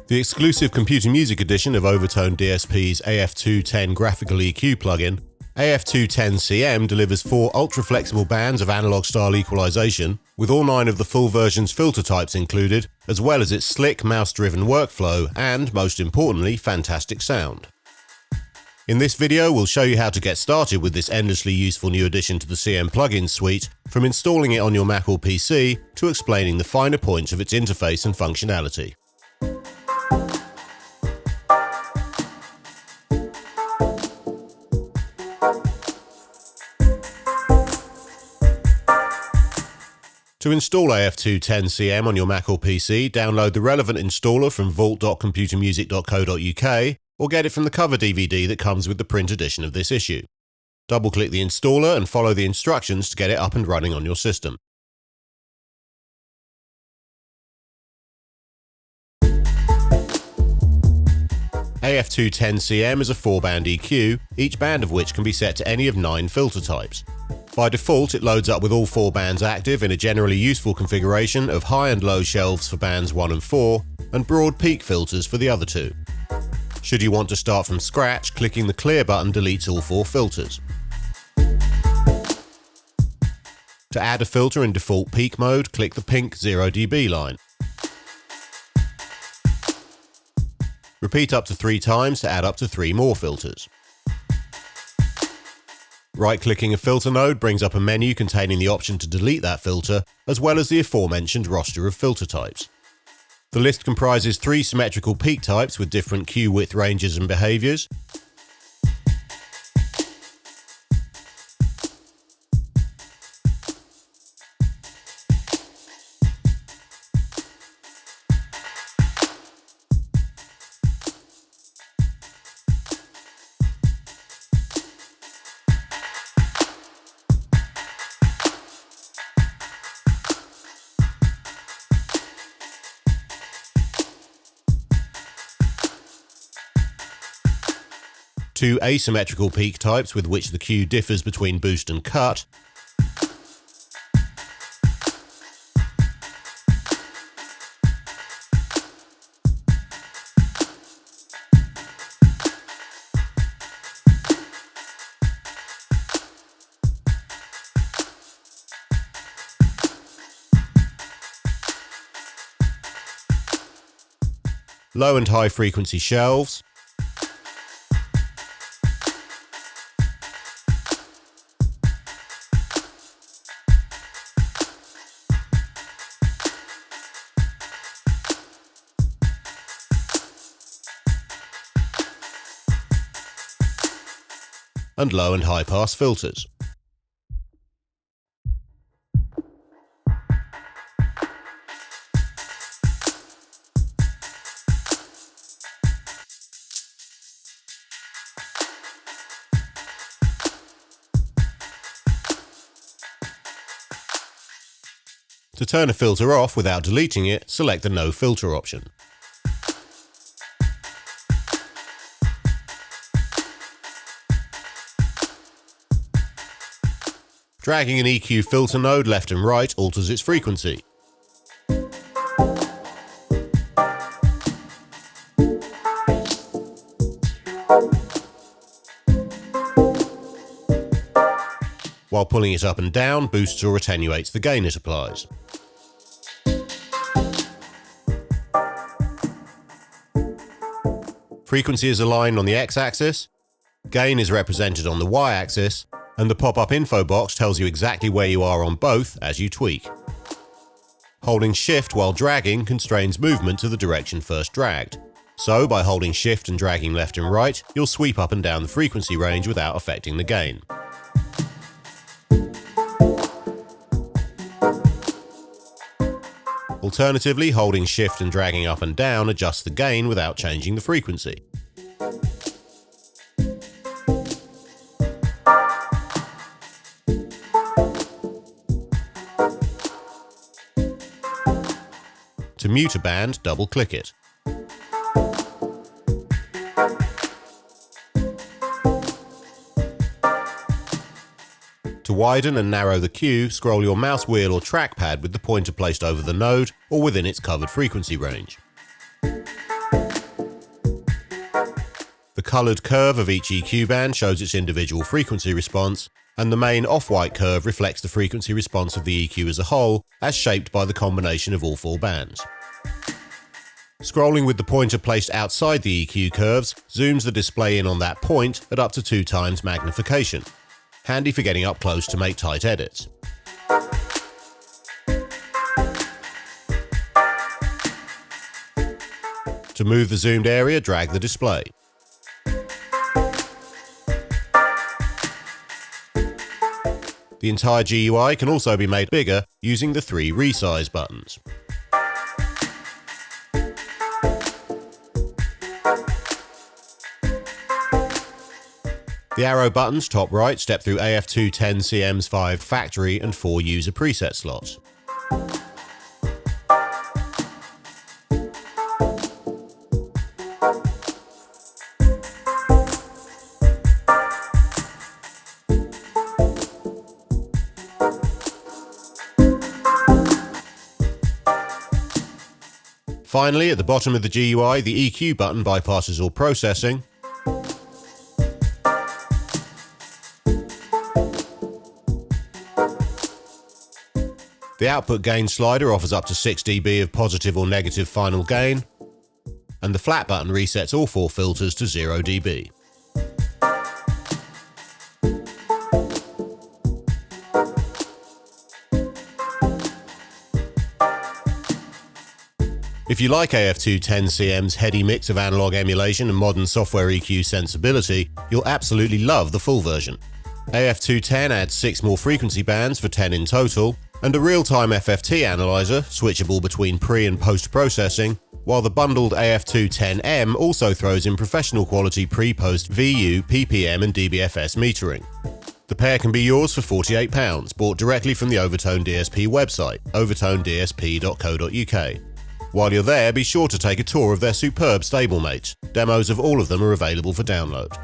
The exclusive computer music edition of OverTone DSP's AF2-10 graphical EQ plugin, AF2-10-CM delivers 4 ultra-flexible bands of analog-style equalization, with all 9 of the full version's filter types included, as well as its slick, mouse-driven workflow and, most importantly, fantastic sound. In this video, we'll show you how to get started with this endlessly useful new addition to the CM plugin suite, from installing it on your Mac or PC to explaining the finer points of its interface and functionality. To install AF2-10-CM on your Mac or PC, download the relevant installer from vault.computermusic.co.uk or get it from the cover DVD that comes with the print edition of this issue. Double-click the installer and follow the instructions to get it up and running on your system. AF2-10-CM is a 4-band EQ, each band of which can be set to any of 9 filter types. By default, it loads up with all 4 bands active in a generally useful configuration of high and low shelves for bands 1 and 4, and broad peak filters for the other 2. Should you want to start from scratch, clicking the clear button deletes all 4 filters. To add a filter in default peak mode, click the pink 0 dB line. Repeat up to 3 times to add up to 3 more filters. Right-clicking a filter node brings up a menu containing the option to delete that filter, as well as the aforementioned roster of filter types. The list comprises 3 symmetrical peak types with different Q width ranges and behaviors, two asymmetrical peak types with which the Q differs between boost and cut, low and high frequency shelves, and low and high pass filters. To turn a filter off without deleting it, select the No Filter option. Dragging an EQ filter node left and right alters its frequency. While pulling it up and down, boosts or attenuates the gain it applies. Frequency is aligned on the x-axis, gain is represented on the y-axis, and the pop-up info box tells you exactly where you are on both as you tweak. Holding Shift while dragging constrains movement to the direction first dragged. So, by holding Shift and dragging left and right, you'll sweep up and down the frequency range without affecting the gain. Alternatively, holding Shift and dragging up and down adjusts the gain without changing the frequency. To mute a band, double-click it. To widen and narrow the cue, scroll your mouse wheel or trackpad with the pointer placed over the node or within its covered frequency range. The coloured curve of each EQ band shows its individual frequency response, and the main off-white curve reflects the frequency response of the EQ as a whole, as shaped by the combination of all 4 bands. Scrolling with the pointer placed outside the EQ curves zooms the display in on that point at up to 2 times magnification. Handy for getting up close to make tight edits. To move the zoomed area, drag the display. The entire GUI can also be made bigger using the 3 resize buttons. The arrow buttons top right step through AF2-10-CM's 5 factory and 4 user preset slots. Finally, at the bottom of the GUI, the EQ button bypasses all processing. The output gain slider offers up to 6 dB of positive or negative final gain, and the flat button resets all 4 filters to 0 dB. If you like AF2-10-CM's heady mix of analog emulation and modern software EQ sensibility, you'll absolutely love the full version. AF2-10 adds 6 more frequency bands for 10 in total, and a real-time FFT analyzer, switchable between pre- and post-processing, while the bundled AF2-10-M also throws in professional quality pre-post VU, PPM and DBFS metering. The pair can be yours for £48, bought directly from the OverTone DSP website, overtonedsp.co.uk. While you're there, be sure to take a tour of their superb stablemates. Demos of all of them are available for download.